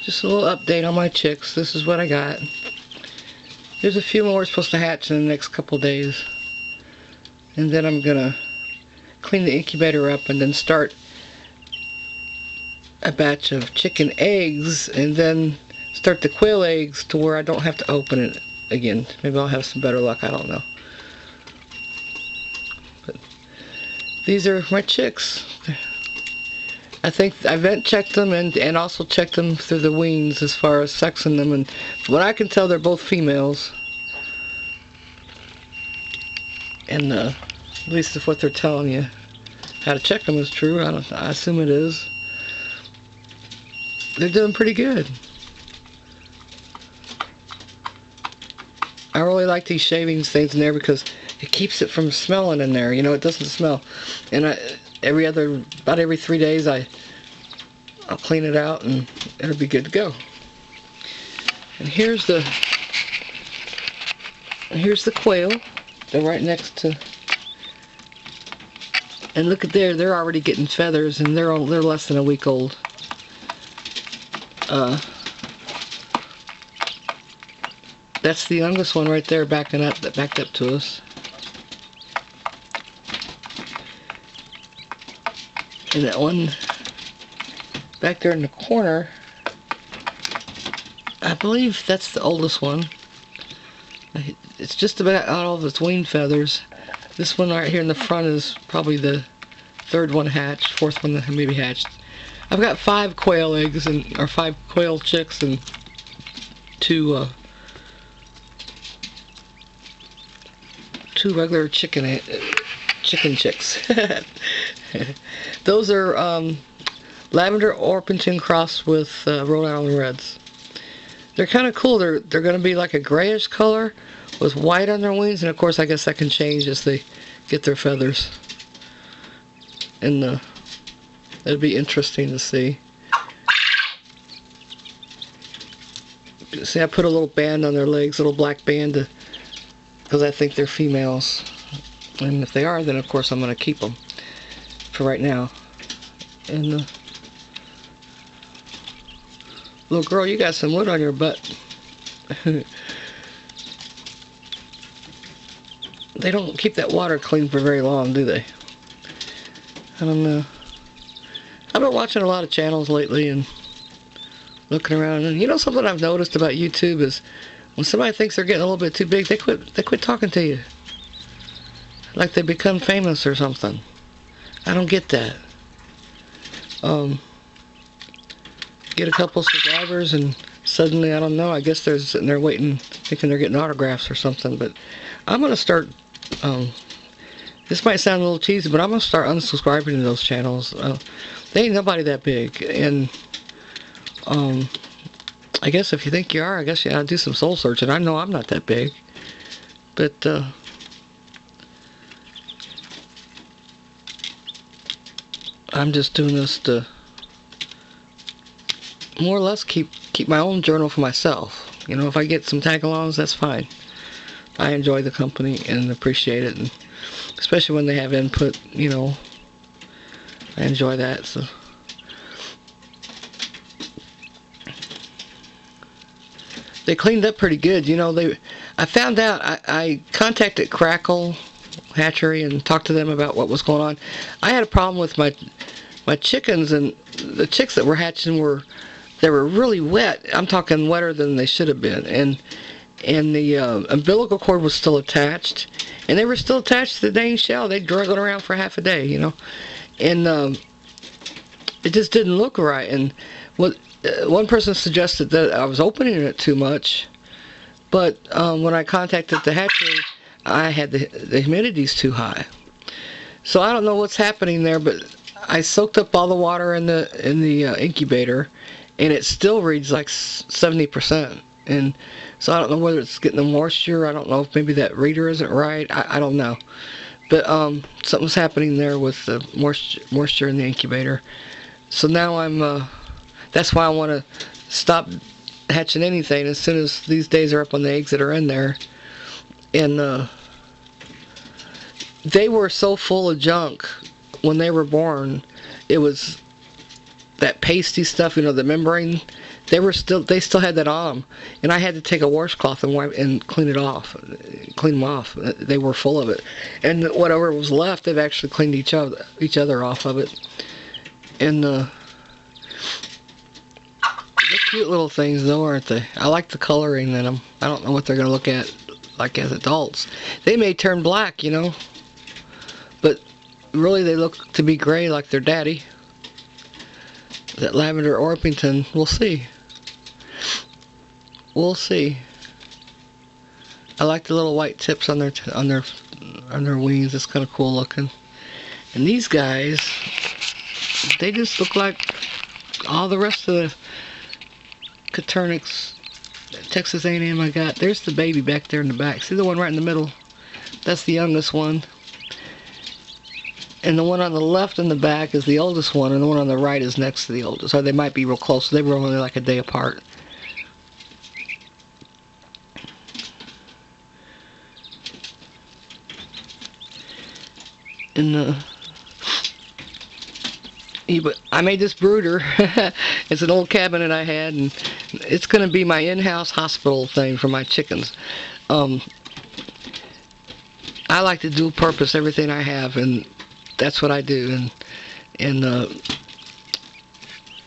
Just a little update on my chicks. This is what I got. There's a few more supposed to hatch in the next couple days. And then I'm gonna clean the incubator up and then start a batch of chicken eggs and then start the quail eggs to where I don't have to open it again. Maybe I'll have some better luck, I don't know. But these are my chicks. I think I vent checked them and also checked them through the weans as far as sexing them, and from what I can tell they're both females. And at least if what they're telling you how to check them is true, I assume it is. They're doing pretty good. I really like these shavings things in there because it keeps it from smelling in there. You know, it doesn't smell. And about every 3 days I'll clean it out and it'll be good to go. And here's the quail. They're right next to, and look at there, they're already getting feathers and they're less than a week old. That's the youngest one right there backing up, that backed up to us. And that one back there in the corner, I believe that's the oldest one. It's just about out all of its wing feathers. This one right here in the front is probably the third one hatched, fourth one that maybe hatched. I've got 5 quail eggs or 5 quail chicks and 2 regular chicken chicks. Those are lavender Orpington crossed with Rhode Island Reds. They're kind of cool. They're going to be like a grayish color with white on their wings, and of course I guess that can change as they get their feathers. And it'll be interesting to see. See, I put a little band on their legs, a little black band, because I think they're females. And if they are, then of course I'm going to keep them for right now. And little girl, you got some wood on your butt. They don't keep that water clean for very long, do they? I don't know. I've been watching a lot of channels lately and looking around, and you know something I've noticed about YouTube is when somebody thinks they're getting a little bit too big, they quit talking to you. Like they become famous or something. I don't get that. Get a couple subscribers and suddenly, I don't know, I guess they're sitting there waiting, thinking they're getting autographs or something. But I'm going to start, this might sound a little cheesy, but I'm going to start unsubscribing to those channels. They ain't nobody that big. And I guess if you think you are, I guess you gotta do some soul searching. I know I'm not that big. But I'm just doing this to more or less keep my own journal for myself. You know, if I get some tag-alongs, that's fine. I enjoy the company and appreciate it, and especially when they have input, you know, I enjoy that. So they cleaned up pretty good, you know. I found out, I contacted Crackle Hatchery and talked to them about what was going on. I had a problem with my chickens, and the chicks that were hatching they were really wet. I'm talking wetter than they should have been, and the umbilical cord was still attached, and they were still attached to the dang shell. They drug it around for half a day, you know, and it just didn't look right. And what one person suggested that I was opening it too much, but when I contacted the hatchery, I had the humidity's too high. So I don't know what's happening there, but I soaked up all the water in the incubator, and it still reads like 70%. And so I don't know whether it's getting the moisture. I don't know if maybe that reader isn't right. I don't know. But something's happening there with the moisture in the incubator. So now that's why I want to stop hatching anything as soon as these days are up on the eggs that are in there. And they were so full of junk when they were born. It was that pasty stuff, you know, the membrane they still had that on them, and I had to take a washcloth and wipe and clean them off. They were full of it, and whatever was left, they've actually cleaned each other off of it. And they're cute little things, though, aren't they? I like the coloring in them. I don't know what they're gonna look at like as adults. They may turn black, you know, but really they look to be gray like their daddy. That lavender Orpington, we'll see. We'll see. I like the little white tips on their wings. It's kind of cool looking. And these guys, they just look like all the rest of the Coturnix, Texas A&M I got. There's the baby back there in the back. See the one right in the middle? That's the youngest one. And the one on the left in the back is the oldest one, and the one on the right is next to the oldest. Or they might be real close. They were only like a day apart. And but I made this brooder. It's an old cabinet I had, and it's going to be my in-house hospital thing for my chickens. I like to dual purpose everything I have, and that's what I do. And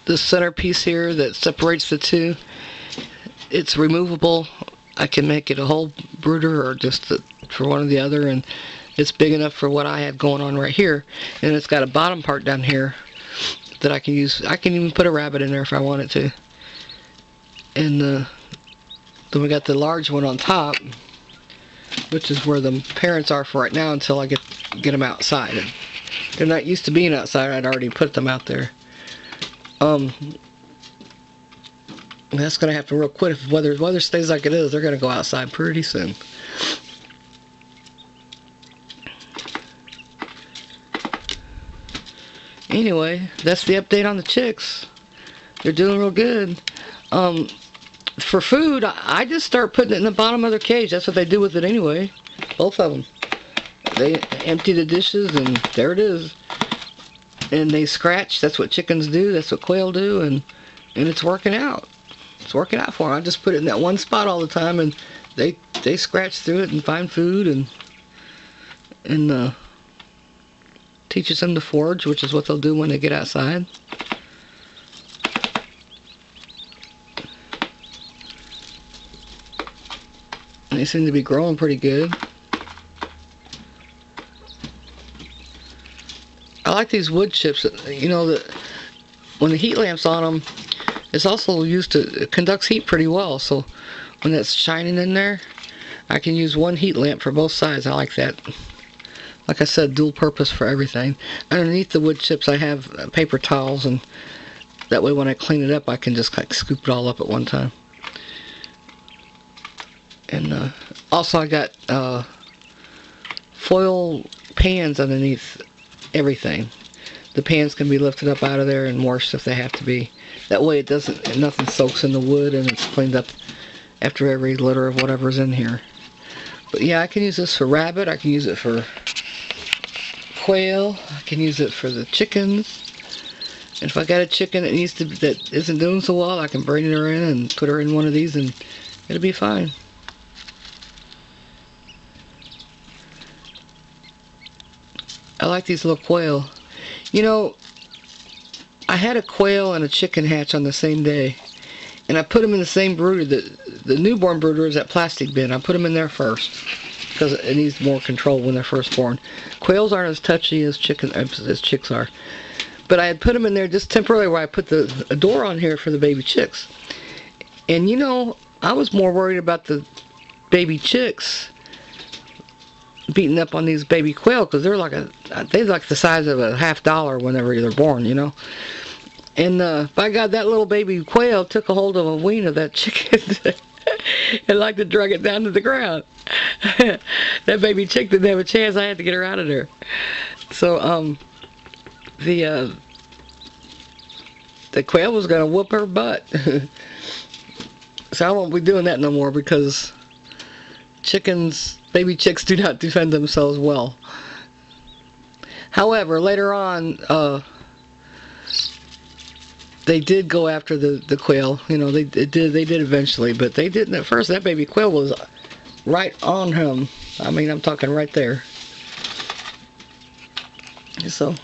this centerpiece here that separates the two, it's removable. I can make it a whole brooder or just for one or the other, and it's big enough for what I have going on right here. And it's got a bottom part down here that I can use. I can even put a rabbit in there if I wanted to. And then we got the large one on top, which is where the parents are for right now until I get them outside. And they're not used to being outside. I'd already put them out there. That's gonna happen real quick. If weather stays like it is, they're gonna go outside pretty soon. Anyway, that's the update on the chicks. They're doing real good. For food, I just start putting it in the bottom of their cage. That's what they do with it anyway. Both of them. They empty the dishes, and there it is. And they scratch. That's what chickens do. That's what quail do, and it's working out. It's working out for them. I just put it in that one spot all the time, and they scratch through it and find food, and teaches them to forage, which is what they'll do when they get outside. And they seem to be growing pretty good. I like these wood chips. You know, when the heat lamp's on them, it's also used to, it conducts heat pretty well. So when it's shining in there, I can use one heat lamp for both sides. I like that. Like I said, dual purpose for everything. Underneath the wood chips I have paper towels, and that way when I clean it up I can just like scoop it all up at one time. And also I got foil pans underneath everything. The pans can be lifted up out of there and washed if they have to be. That way nothing soaks in the wood, and it's cleaned up after every litter of whatever's in here. But yeah, I can use this for rabbit. I can use it for quail. I can use it for the chickens. And if I got a chicken that isn't doing so well, I can bring her in and put her in one of these, and it'll be fine. I like these little quail. You know, I had a quail and a chicken hatch on the same day, and I put them in the same brooder. The newborn brooder is that plastic bin. I put them in there first because it needs more control when they're first born. Quails aren't as touchy as chicks are. But I had put them in there just temporarily where I put a door on here for the baby chicks. And you know, I was more worried about the baby chicks beating up on these baby quail, because they're like the size of a $50 whenever they're born, you know. And by God, that little baby quail took a hold of a wing of that chicken and like to drag it down to the ground. That baby chick didn't have a chance. I had to get her out of there. So the quail was gonna whoop her butt. So I won't be doing that no more, because baby chicks do not defend themselves well. However, later on, they did go after the quail. You know, they did eventually, but they didn't at first. That baby quail was right on him. I mean, I'm talking right there. So